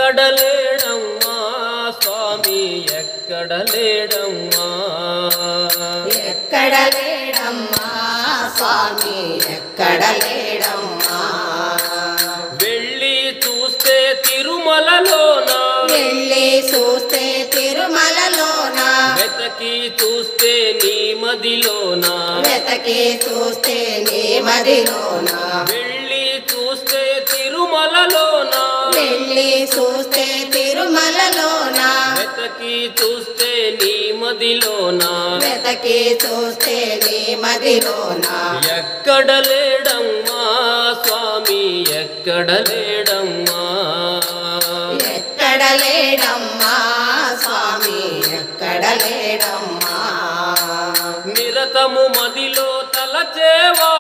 ఎక్కడ లేడమ్మా స్వామి ఎక్కడ లేడమ్మా ఎక్కడ లేడమ్మా స్వామి ఎక్కడ లేడమ్మా వెళ్ళి చూస్తే తిరుమలలోన వెళ్ళి చూస్తే తిరుమలలోన వెతకి చూస్తే నీ మదిలోన వెతకి చూస్తే నీ మదిలోన వెళ్ళి చూస్తే తిరుమలలోన వెళ్ళి చూస్తే తిరుమలలోన వెతకి చూస్తే నీ మదిలోన వెతకి చూస్తే నీ మదిలోన ఎక్కడ లేడమ్మా స్వామి ఎక్కడ లేడమ్మా ఎక్కడ లేడమ్మా స్వామి ఎక్కడ లేడమ్మా నిరతము మదిలో తలచేవా